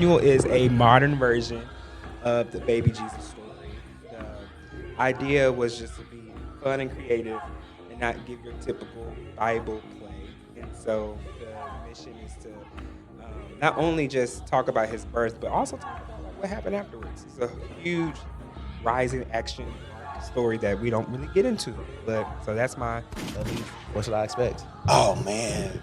Emmanuel is a modern version of the baby Jesus story. The idea was just to be fun and creative and not give your typical Bible play. And so the mission is to not only just talk about his birth, but also talk about like what happened afterwards. It's a huge rising action arc story that we don't really get into. But so that's my belief. What should I expect? Oh man,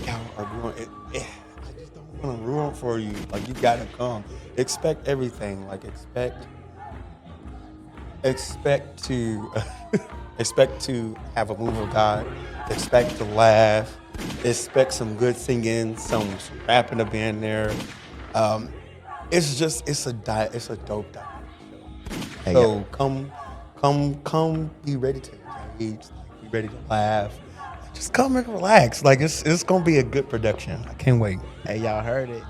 y'all are doing it. I just don't want to ruin for you. Like you gotta come. Expect everything. Like expect to expect to have a move of God. Expect to laugh. Expect some good singing, some rapping up in there. It's a dope diet show. Hey, So yeah. come, be ready to engage, be ready to laugh. Just come and relax. Like it's gonna be a good production. I can't wait. Hey, y'all heard it.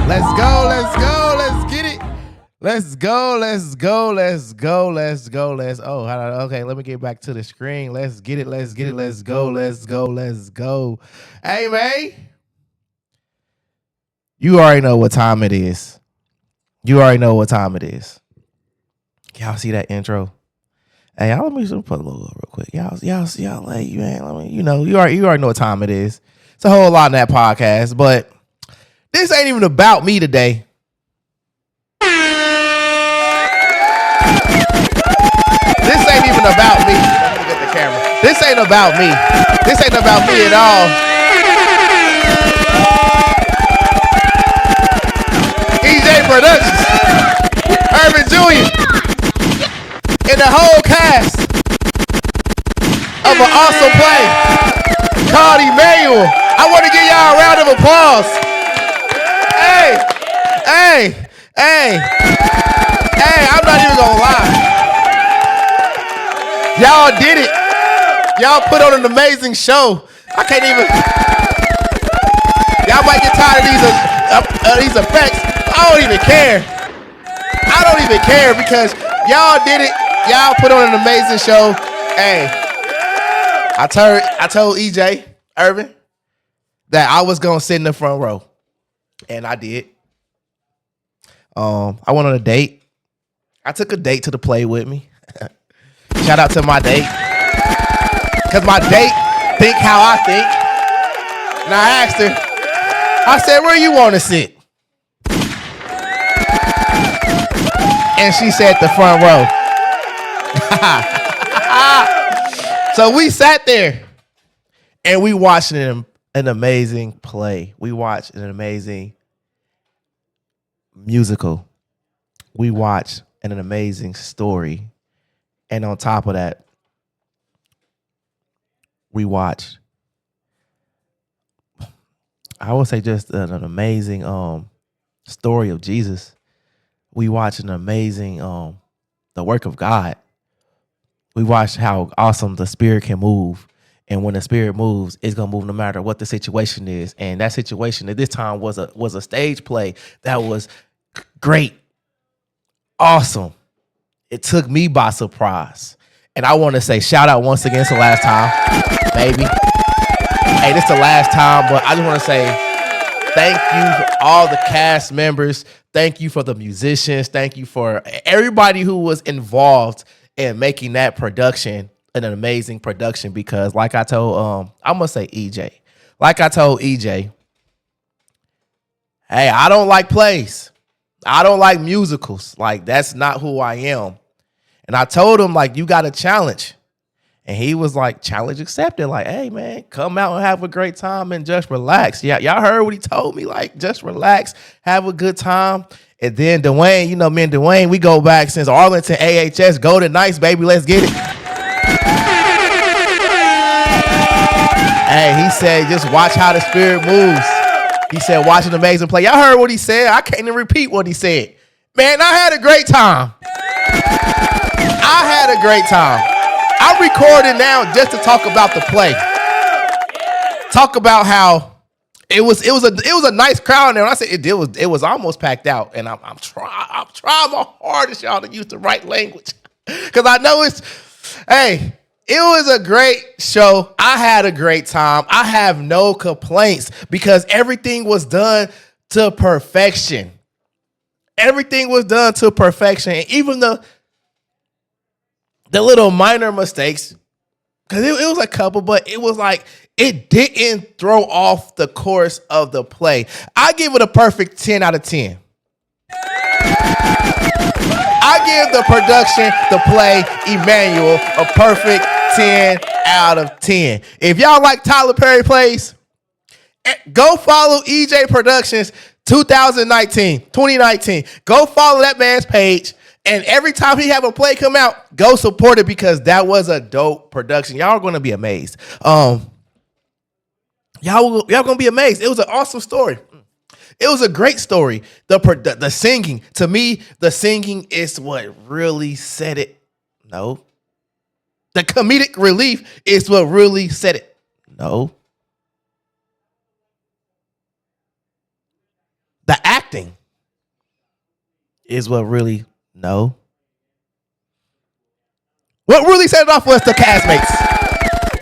Let's go, let's go, let's get it. Let's go, let's go, let's go, let's go, let's. Oh, okay, let me get back to the screen. Let's get it, let's get it, let's go, let's go, let's go. Hey, man. You already know what time it is. You already know what time it is. Y'all see that intro? Hey, let me just put a little real quick. Y'all, like, man, you already know what time it is. It's a whole lot in that podcast, but this ain't even about me today. This ain't even about me. Let me get the camera. This ain't about me. This ain't about me at all. EJ Productions, Urban Jr., and the whole cast of an awesome play called Emmanuel. I want to give y'all a round of applause. Hey, I'm not even gonna lie. Y'all did it. Y'all put on an amazing show. I can't even. Y'all might get tired of these effects. I don't even care. I don't even care because y'all did it. Y'all put on an amazing show. Hey, I told EJ Irvin that I was gonna sit in the front row, and I did. I went on a date. I took a date to the play with me. Shout out to my date. Because my date think how I think. And I asked her, I said, where you want to sit? And she said the front row. So we sat there and we watched an amazing play. We watched an amazing musical. We watched an amazing story. And on top of that, we watched, I would say, just an amazing story of Jesus. We watched an amazing the work of God. We watched how awesome the Spirit can move. And when the Spirit moves, it's gonna move no matter what the situation is. And that situation at this time was a stage play that was great, awesome. It took me by surprise. And I want to say shout out once again. It's the last time, baby. Hey, this is the last time, but I just want to say thank you for all the cast members. Thank you for the musicians. Thank you for everybody who was involved in making that production an amazing production. Because like I told, I'm going to say EJ. Like I told EJ, hey, I don't like plays. I don't like musicals. Like, that's not who I am. And I told him, like, you got a challenge. And he was like, challenge accepted. Like, hey, man, come out and have a great time and just relax. Yeah, y'all heard what he told me. Like, just relax, have a good time. And then Dwayne, me and Dwayne, we go back since Arlington AHS. Golden Knights, baby, let's get it. Hey, he said, just watch how the Spirit moves. He said, watch an amazing play. Y'all heard what he said. I can't even repeat what he said. Man, I had a great time. I had a great time. I'm recording now just to talk about the play. Talk about how It was a nice crowd in there. When I said it was almost packed out, and I'm trying my hardest, y'all, to use the right language, because I know hey, it was a great show. I had a great time. I have no complaints because everything was done to perfection. Everything was done to perfection, and even the little minor mistakes, because it was a couple, but it was like it didn't throw off the course of the play. I give it a perfect 10 out of 10. I give the production, the play, Emmanuel, a perfect 10 out of 10. If y'all like Tyler Perry plays, go follow EJ Productions 2019. Go follow that man's page. And every time he have a play come out, go support it because that was a dope production. Y'all are going to be amazed. Y'all gonna be amazed. It was an awesome story. It was a great story. The singing, to me, the singing is what really said it. No. The comedic relief is what really said it. No. The acting is what really, no. What really set it off was the castmates.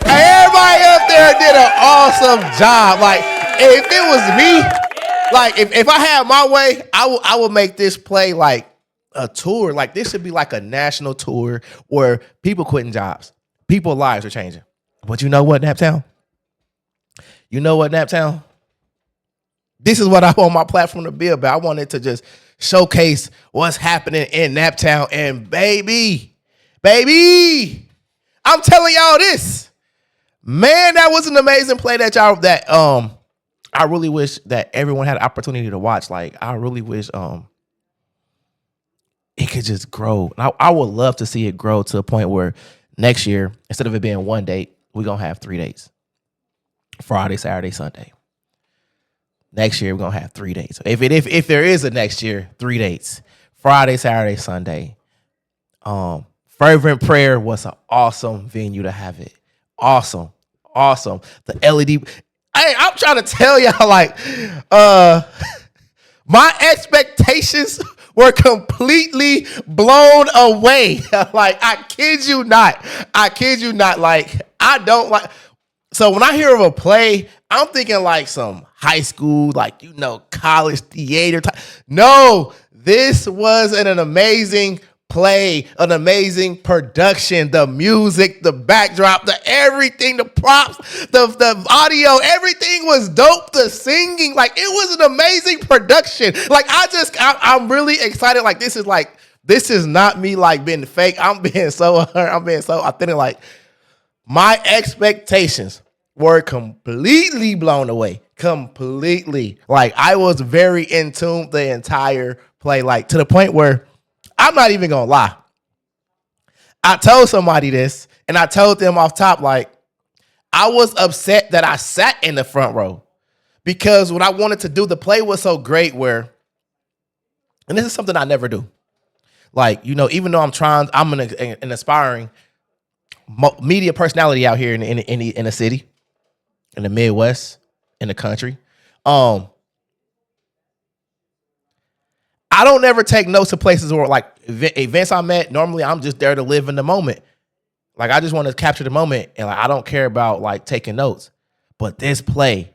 Everybody up there did an awesome job. Like, if it was me, like, if I had my way, I would make this play like a tour. Like, this should be like a national tour where people quitting jobs. People's lives are changing. But you know what, Naptown? You know what, Naptown? This is what I want my platform to be about. I wanted to just showcase what's happening in Naptown. And baby, I'm telling y'all this. Man, that was an amazing play that I really wish that everyone had an opportunity to watch. Like, I really wish it could just grow. I would love to see it grow to a point where next year, instead of it being one date, we're going to have 3 days. Friday, Saturday, Sunday. Next year, we're going to have 3 days. If there is a next year, 3 dates. Friday, Saturday, Sunday. Fervent Prayer was an awesome venue to have it. Awesome. The LED. Hey, I'm trying to tell y'all, like, my expectations were completely blown away. Like, I kid you not. Like, I don't like. So when I hear of a play, I'm thinking like some high school, like, college theater type. No, this was an amazing play, an amazing production, the music, the backdrop, the everything, the props, the audio, everything was dope. The singing, like, it was an amazing production. Like, I'm really excited. Like, this is not me like being fake. I'm being so authentic. Like, my expectations were completely blown away. Completely. Like, I was very in tune the entire play, like, to the point where I'm not even gonna lie. I told somebody this, and I told them off top, like, I was upset that I sat in the front row because what I wanted to do, the play was so great where, and this is something I never do. Like, even though I'm an aspiring media personality out here in the city, in the Midwest, in the country. I don't ever take notes to places where, like, events I'm at. Normally, I'm just there to live in the moment. Like, I just want to capture the moment, and like, I don't care about like taking notes. But this play,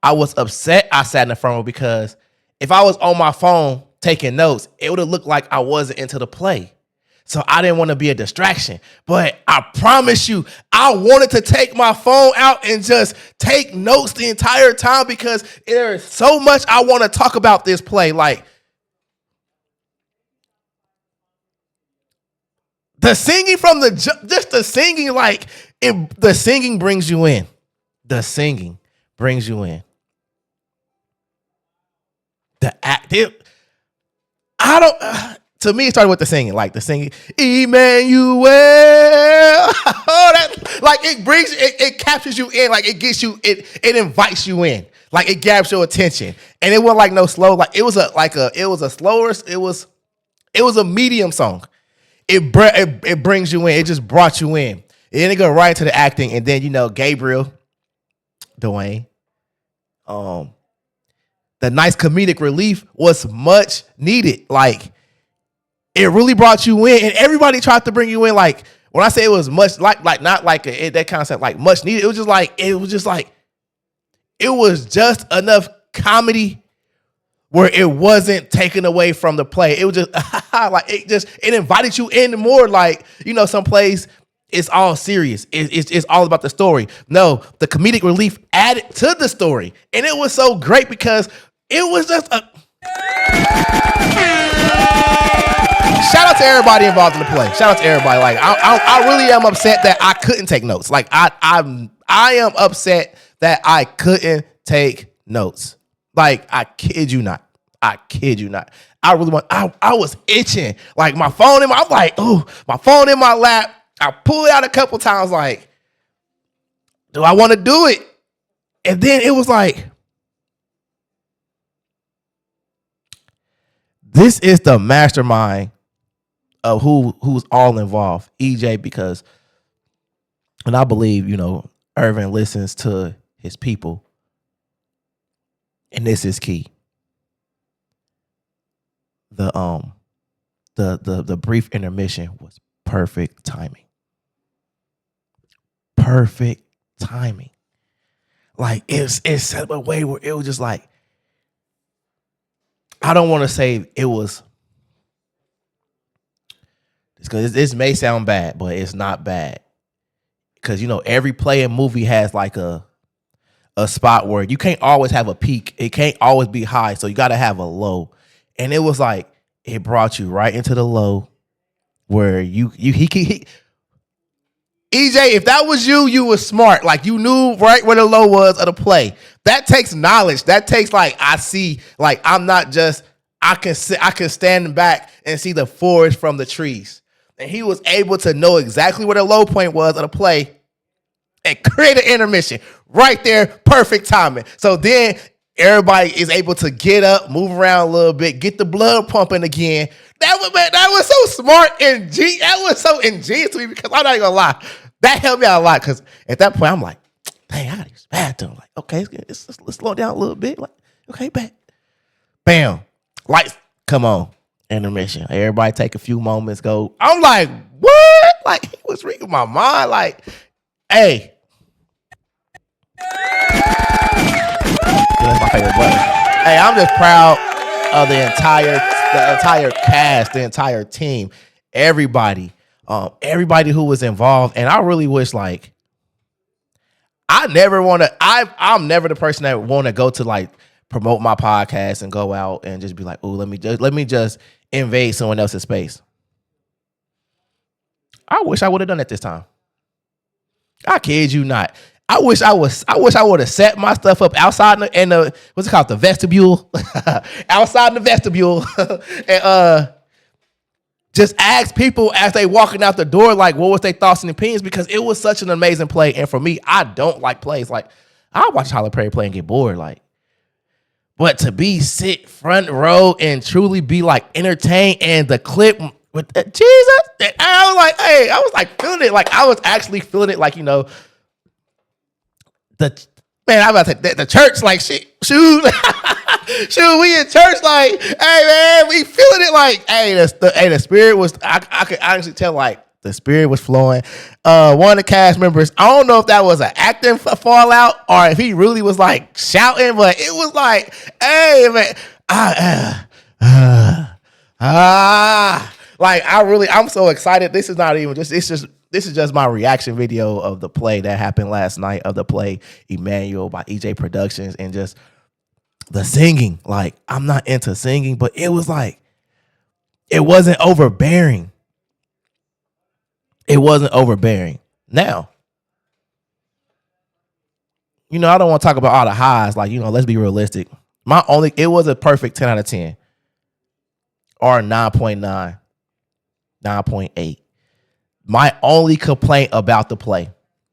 I was upset I sat in the front row because if I was on my phone taking notes, it would have looked like I wasn't into the play. So I didn't want to be a distraction. But I promise you, I wanted to take my phone out and just take notes the entire time because there is so much I want to talk about this play. Like, the singing the singing, like, the singing brings you in. The singing brings you in. The active, to me, it started with the singing, like the singing, Emmanuel. Oh, that, like, it captures you in, like, it gets you, it invites you in, like, it grabs your attention, and it wasn't like no slow, like, it was a medium song. It brings you in. It just brought you in. And then it go right into the acting, and then Gabriel, Dwayne, Um, the nice comedic relief was much needed. Like it really brought you in, and everybody tried to bring you in. Like when I say it was much like not like that concept like much needed. It was just enough comedy where it wasn't taken away from the play. It was just like it invited you in more. Like some plays it's all serious. It's all about the story. No, the comedic relief added to the story, and it was so great because it was just a shout out to everybody involved in the play. Shout out to everybody. Like I really am upset that I couldn't take notes. Like I am upset that I couldn't take notes. Like I kid you not. I kid you not. I was itching. Like my phone I'm like, oh, my phone in my lap. I pull it out a couple times. Like, do I want to do it? And then it was like, this is the mastermind of who's all involved, EJ, because, and I believe, Irvin listens to his people. And this is key. The brief intermission was perfect timing. Perfect timing. Like it's set up a way where it was just like, I don't want to say it was, because this may sound bad, but it's not bad. Because every play and movie has like a spot where you can't always have a peak. It can't always be high, so you got to have a low. And it was like it brought you right into the low, where he EJ, if that was you were smart. Like you knew right where the low was of the play. That takes knowledge. That takes I see. Like I'm not just I can stand back and see the forest from the trees. And he was able to know exactly where the low point was of the play and create an intermission right there. Perfect timing. So then everybody is able to get up, move around a little bit, get the blood pumping again. That was so smart and that was so ingenious to me, because I'm not even gonna lie. That helped me out a lot, because at that point I'm like, dang, I gotta use the bathroom. Like, okay, let's slow down a little bit. Like, okay, back. Bam. Lights, come on. Intermission. Everybody take a few moments, go. I'm like, what? Like, he was reading my mind. Like, hey. That's my favorite button. Hey, I'm just proud of the entire cast, the entire team, everybody who was involved. And I really wish, like, I'm never the person that want to go to promote my podcast and go out and just be like, oh, let me just invade someone else's space. I wish I would have done that this time. I kid you not. I wish I would have set my stuff up outside in the what's it called, the vestibule, outside in the vestibule, and just ask people as they walking out the door, like, what was their thoughts and opinions, because it was such an amazing play. And for me, I don't like plays. Like, I watch Tyler Perry play and get bored. Like, but to sit front row and truly be entertained, and the clip with Jesus, and I was like, hey, I was feeling it. Like, I was actually feeling it. Like, I'm about to say the church, shoot, we in church, hey man, we feeling it, the spirit was, I could honestly tell, the spirit was flowing. One of the cast members, I don't know if that was an acting fallout or if he really was shouting, but it was hey man, I'm so excited. This is not even this is just my reaction video of the play that happened last night, of the play Emmanuel by EJ Productions, and just the singing. I'm not into singing, but it was it wasn't overbearing. It wasn't overbearing. Now, I don't want to talk about all the highs. Let's be realistic. It was a perfect 10 out of 10 or 9.9, 9.8. My only complaint about the play,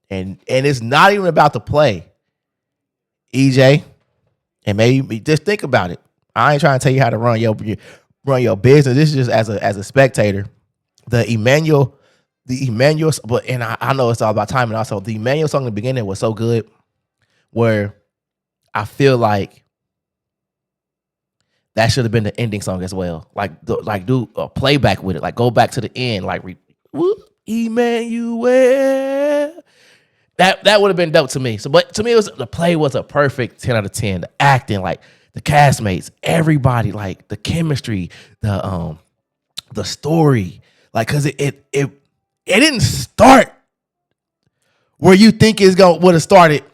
and it's not even about the play, EJ, and maybe just think about it. I ain't trying to tell you how to run your business. This is just as a spectator. The Emmanuel, but I know it's all about timing. Also, the Emmanuel song in the beginning was so good, where I feel like that should have been the ending song as well. Like do a playback with it. Like go back to the end. Like Emmanuel. That would have been dope to me. So, but to me, the play was a perfect 10 out of 10. The acting, like the castmates, everybody, like the chemistry, the story, like because it didn't start where you think it's going would have started,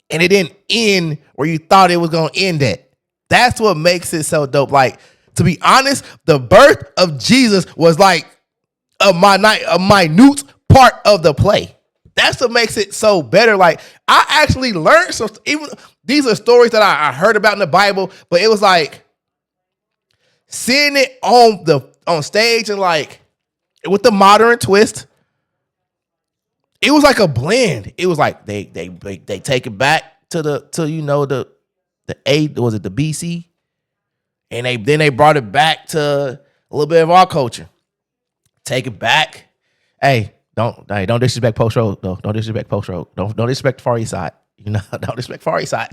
and it didn't end where you thought it was gonna end at. That's what makes it so dope. Like, to be honest, the birth of Jesus was like a minute part of the play. That's what makes it so better. Like, I actually learned some. Even these are stories that I heard about in the Bible, but it was like seeing it on stage and like with the modern twist. It was like a blend. It was like they take it back to the eight, was it the BC, and they brought it back to a little bit of our culture. Take it back. Hey, don't disrespect Post Road though. Don't disrespect Post Road. Don't disrespect Far East Side. You know, don't disrespect Far East Side.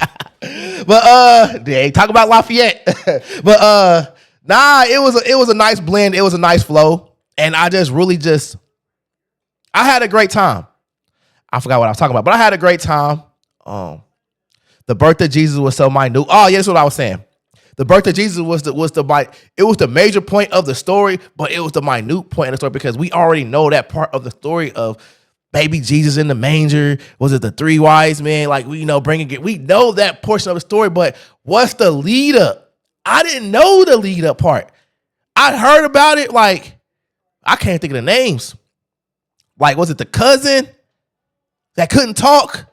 But they talk about Lafayette. But nah, it was a nice blend. It was a nice flow, and I had a great time. I forgot what I was talking about, but I had a great time. The birth of Jesus was so minute. Oh, yeah, that's what I was saying. The birth of Jesus was the major point of the story, but it was the minute point of the story because we already know that part of the story of baby Jesus in the manger. Was it the three wise men? Like, we know we know that portion of the story, but what's the lead up? I didn't know the lead up part. I heard about it, like, I can't think of the names. Like, was it the cousin that couldn't talk?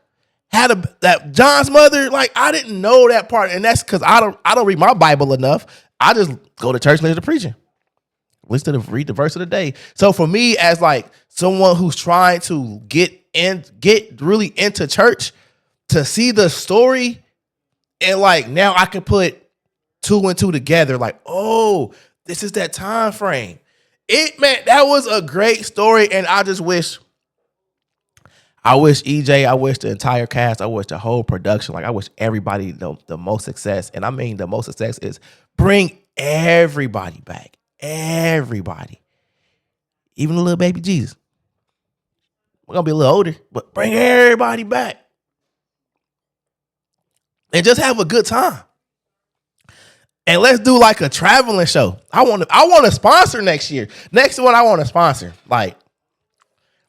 That John's mother, like, I didn't know that part, and that's because I don't read my Bible enough. I just go to church and listen to preaching, read the verse of the day. So for me, as like someone who's trying to get really into church, to see the story, and like now I can put two and two together. Like, oh, this is that time frame. That was a great story, and I wish EJ, I wish the entire cast, I wish the whole production, like I wish everybody the most success. And I mean the most success is bring everybody back. Everybody. Even the little baby Jesus. We're going to be a little older, but bring everybody back. And just have a good time. And let's do like a traveling show. I want to sponsor next year. Next one I want to sponsor. Like,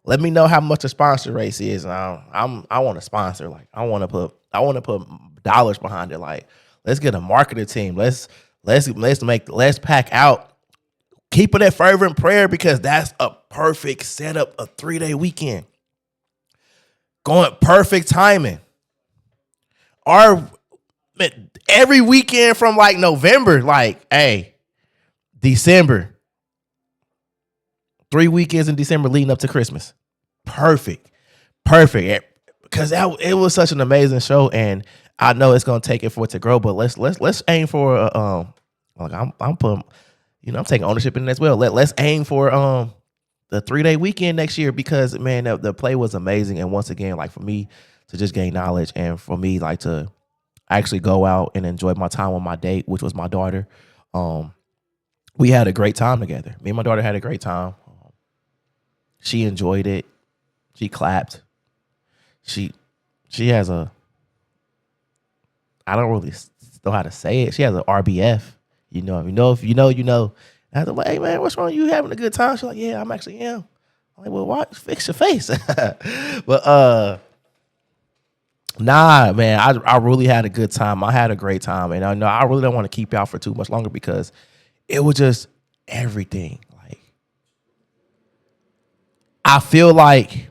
let me know how much the sponsor race is. I want to sponsor. Like, I want to put dollars behind it. Like, let's get a marketing team. Let's pack out. Keep it at fervent prayer because that's a perfect setup. A 3-day weekend. Going perfect timing. Every weekend from like November, like, hey, December. 3 weekends in December leading up to Christmas. Perfect. Because it was such an amazing show, and I know it's gonna take it for it to grow. But let's aim for like I'm putting, I'm taking ownership in it as well. Let's aim for the 3-day weekend next year because man, the play was amazing, and once again, like for me to just gain knowledge, and for me like to actually go out and enjoy my time with my date, which was my daughter. We had a great time together. Me and my daughter had a great time. She enjoyed it. She clapped. She has I don't really know how to say it. She has an RBF. If you know. And I was like, hey man, what's wrong? You having a good time? She's like, yeah, I'm actually am. I'm like, well, why fix your face? But nah, man, I really had a good time. I had a great time, and I know I really don't want to keep y'all for too much longer because it was just everything. Like, I feel like,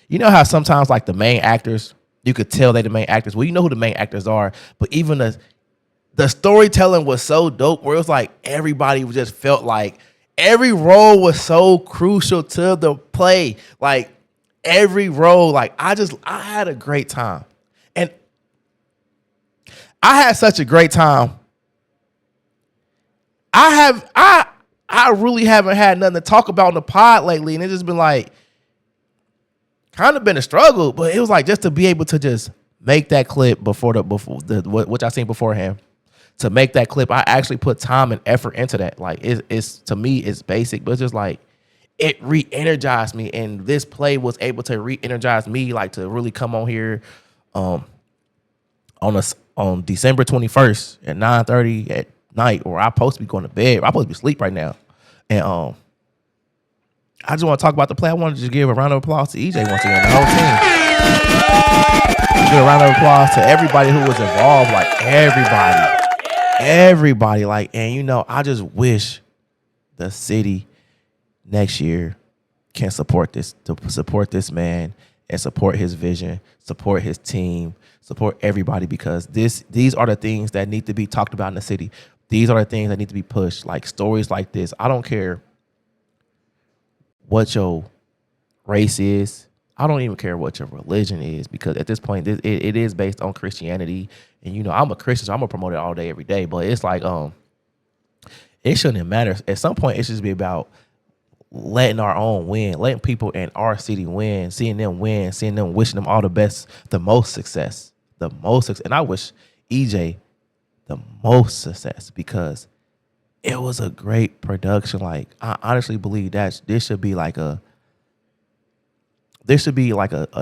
you know how sometimes like the main actors, you could tell they the main actors. Well, you know who the main actors are, but even the storytelling was so dope where it was like everybody just felt like every role was so crucial to the play. Like every role, like I had a great time. And I had such a great time. I really haven't had nothing to talk about in the pod lately, and it's just been like kind of been a struggle, but it was like just to be able to just make that clip before the what I seen beforehand. To make that clip, I actually put time and effort into that. Like it's to me, it's basic, but it's just like it re-energized me, and this play was able to re-energize me, like to really come on here, um, on December 21st at 9:30 at night, or I supposed to be going to bed. I'm supposed to be asleep right now, and I just want to talk about the play. I wanted to just give a round of applause to EJ once again, the whole team. Give a round of applause to everybody who was involved, like everybody, like, and I just wish the city next year can support this man and support his vision, support his team, support everybody, because these are the things that need to be talked about in the city. These are the things that need to be pushed, like stories like this. I don't care what your race is. I don't even care what your religion is, because at this point, it is based on Christianity. And I'm a Christian, so I'm gonna promote it all day, every day. But it's like, it shouldn't matter. At some point, it should just be about letting our own win, letting people in our city win, seeing them win, seeing them, wishing them all the best, the most success. And I wish EJ the most success, because it was a great production. Like, I honestly believe that this should be like a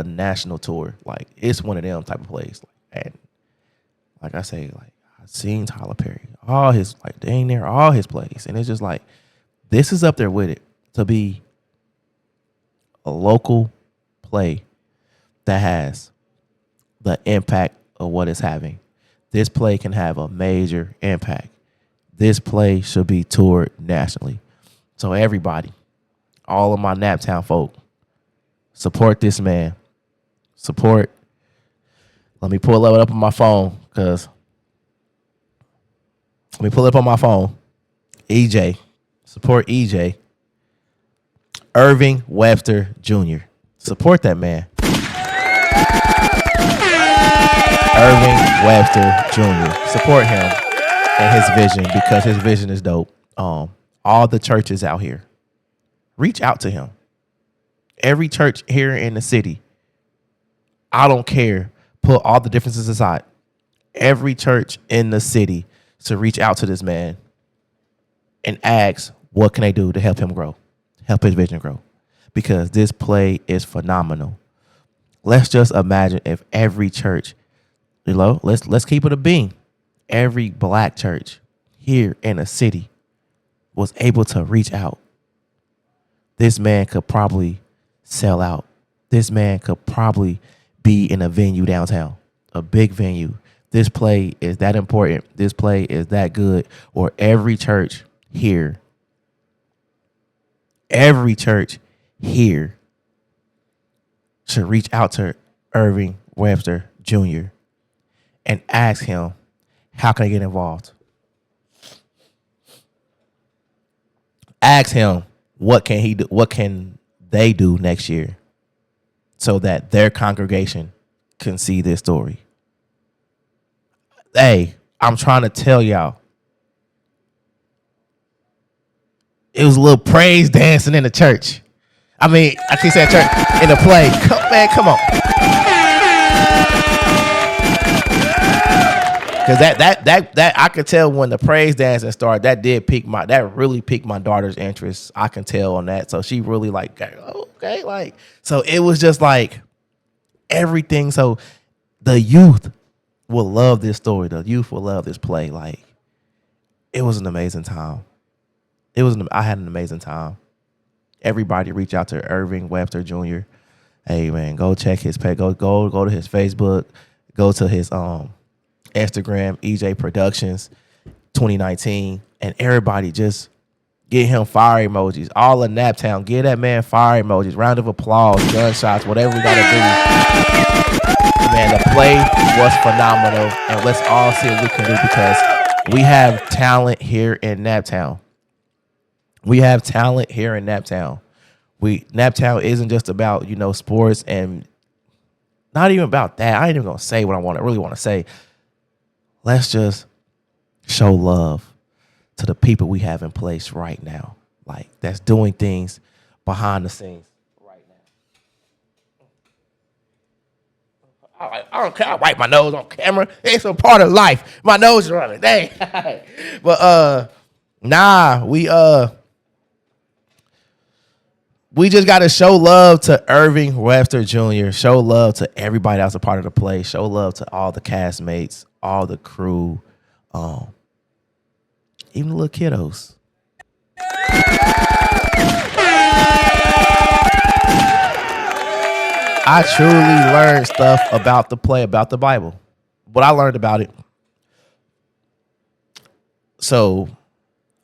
national tour. Like, it's one of them type of plays. And like I say, like, I've seen Tyler Perry, all his, like, dang near all his plays, and it's just like, this is up there with it, to be a local play that has the impact of what it's having. This play can have a major impact. This play should be toured nationally. So everybody, all of my Naptown folk, support this man. Support. Let me pull it up on my phone, EJ. Support EJ. Irving Webster Jr. Support that man. Irving Webster Jr. Support him and his vision, because his vision is dope. All the churches out here, reach out to him. Every church here in the city, I don't care. Put all the differences aside. Every church in the city to reach out to this man and ask, what can they do to help him grow, help his vision grow? Because this play is phenomenal. Let's just imagine if every church, let's keep it a bean. Every black church here in the city was able to reach out. This man could probably sell out. This man could probably be in a venue downtown, a big venue. This play is that important. This play is that good. Or every church here should reach out to Irving Webster Jr. and ask him, how can I get involved? Ask him, what can he do? What can they do next year so that their congregation can see this story? Hey, I'm trying to tell y'all, it was a little praise dancing in the church. I mean, I keep saying church, in the play. Come on. Because that I could tell when the praise dancing started, that really piqued my daughter's interest. I can tell on that. So she really like, okay, like, so it was just like everything. So the youth will love this story. The youth will love this play. Like, it was an amazing time. I had an amazing time. Everybody reach out to Irving Webster Jr. Hey man, go check his page. Go to his Facebook. Go to his Instagram, EJ Productions 2019, and everybody just get him fire emojis. All of Naptown, give that man fire emojis. Round of applause, gunshots, whatever we gotta do. Man, the play was phenomenal, and let's all see what we can do, because we have talent here in Naptown. Naptown isn't just about, sports, and not even about that. I ain't even gonna say what I really want to say. Let's just show love to the people we have in place right now, like, that's doing things behind the scenes right now. I don't care. I wipe my nose on camera. It's a part of life. My nose is running. Dang. But nah, we just got to show love to Irving Webster Jr. Show love to everybody that was a part of the play. Show love to all the castmates, all the crew, even the little kiddos. I truly learned stuff about the play, about the Bible. What I learned about it. So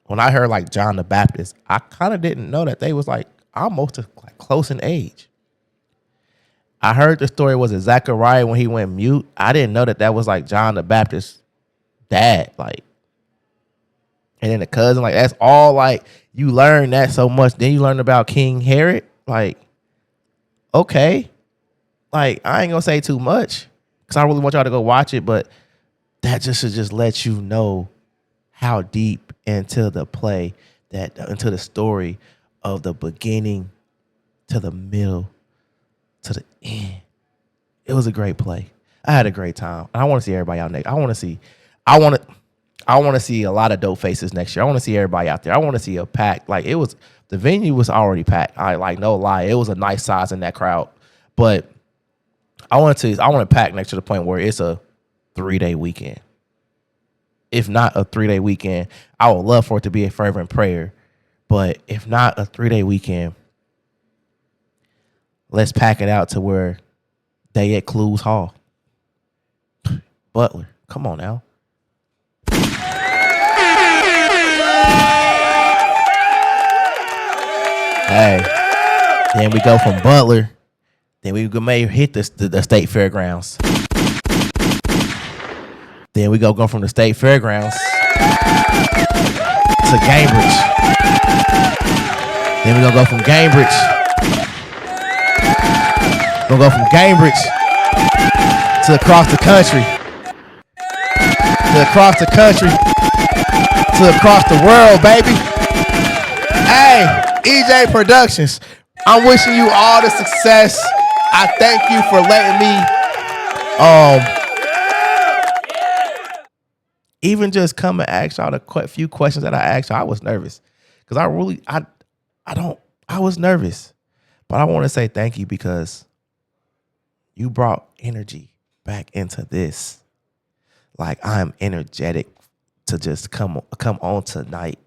when I heard like John the Baptist, I kind of didn't know that they was like almost like close in age. I heard the story was Zechariah when he went mute. I didn't know that was like John the Baptist's dad, like, and then the cousin, like that's all. Like you learn that so much. Then you learn about King Herod. Like, okay, like I ain't gonna say too much because I really want y'all to go watch it, but that just should just let you know how deep into the play, that into the story of the beginning to the middle to the end. It was a great play. I had a great time. And I want to see everybody out next. I want to see a lot of dope faces next year. I want to see everybody out there. I want to see a pack. Like the venue was already packed. I like no lie. It was a nice size in that crowd. But I want to pack next to the point where it's a 3-day weekend. If not a 3-day weekend, I would love for it to be a fervent prayer. But if not a 3-day weekend, let's pack it out to where they at Clues Hall. Butler, come on now. Hey, then we go from Butler, then we may hit the state fairgrounds. Then we go from the state fairgrounds to Cambridge. Then we go from Cambridge. We'll go from Cambridge to across the country, to across the country, to across the world, baby. Hey, EJ Productions, I'm wishing you all the success. I thank you for letting me even just come and ask y'all the few questions that I asked y'all. I was nervous because I was nervous, but I want to say thank you because you brought energy back into this. Like I'm energetic to just come on tonight.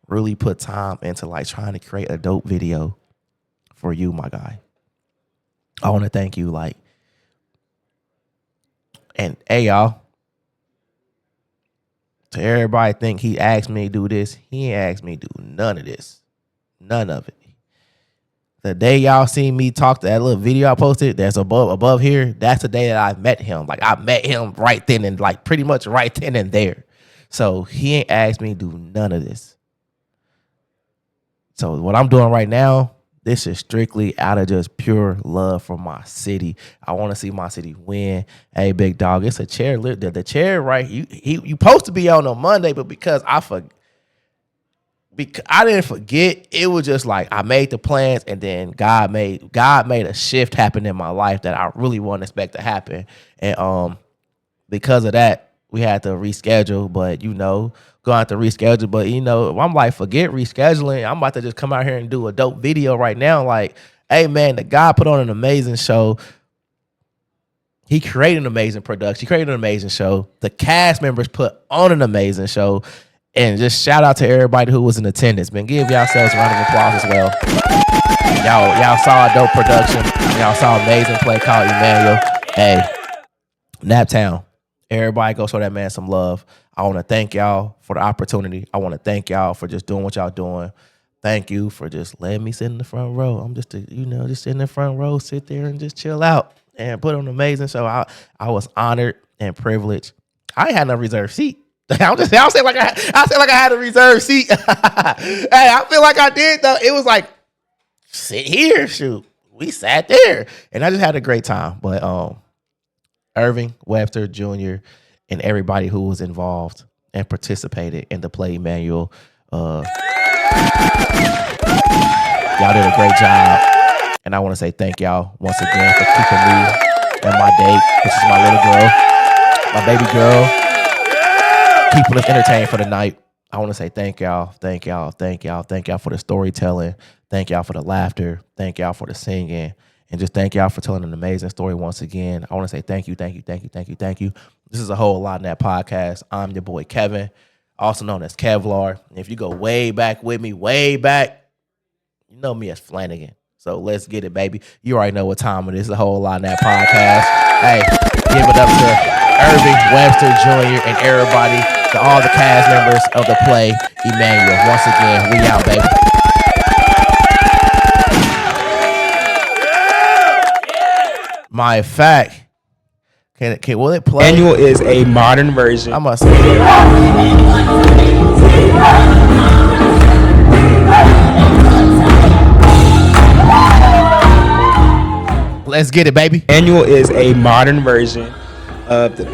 Really put time into like trying to create a dope video for you, my guy. I want to thank you. Like, and hey y'all, to everybody think he asked me to do this, he ain't asked me to do none of this. None of it. The day y'all see me talk to that little video I posted that's above here, that's the day that I met him. Like I met him right then and like pretty much right then and there. So he ain't asked me to do none of this. So what I'm doing right now, this is strictly out of just pure love for my city. I want to see my city win. Hey, big dog, it's a chair. The chair right, you supposed to be on Monday, but because I didn't forget. It was just like I made the plans, and then God made a shift happen in my life that I really wouldn't expect to happen. And because of that, we had to reschedule. But going to have to reschedule. But I'm like, forget rescheduling. I'm about to just come out here and do a dope video right now. Like, hey man, the guy put on an amazing show. He created an amazing production. He created an amazing show. The cast members put on an amazing show. And just shout out to everybody who was in attendance, man. Give yourselves a round of applause as well. Y'all saw a dope production. Y'all saw an amazing play called Emmanuel. Hey, Naptown. Everybody go show that man some love. I want to thank y'all for the opportunity. I want to thank y'all for just doing what y'all doing. Thank you for just letting me sit in the front row. I'm just sit in the front row, sit there and just chill out and put on an amazing show. I was honored and privileged. I ain't had no reserved seat. I'll say like I had a reserved seat. Hey, I feel like I did though. It was like sit here, shoot. We sat there, and I just had a great time. But Irving Webster Jr. and everybody who was involved and participated in the play, Emmanuel, y'all did a great job, and I want to say thank y'all once again for keeping me and my date, which is my little girl, my baby girl, keeping us entertained for the night. I want to say thank y'all for the storytelling. Thank y'all for the laughter. Thank y'all for the singing. And just thank y'all for telling an amazing story once again. I want to say thank you. This is a whole lot in that podcast. I'm your boy Kevin, also known as Kevlar. And if you go way back with me, you know me as Flanagan. So let's get it, baby. You already know what time it is. A whole lot in that podcast. Hey, give it up to Irving, Webster Jr., and everybody, to all the cast members of the play, Emmanuel. Once again, we out, baby. My fact, will it play? Emmanuel is a modern version. I must. Let's get it, baby. Emmanuel is a modern version of the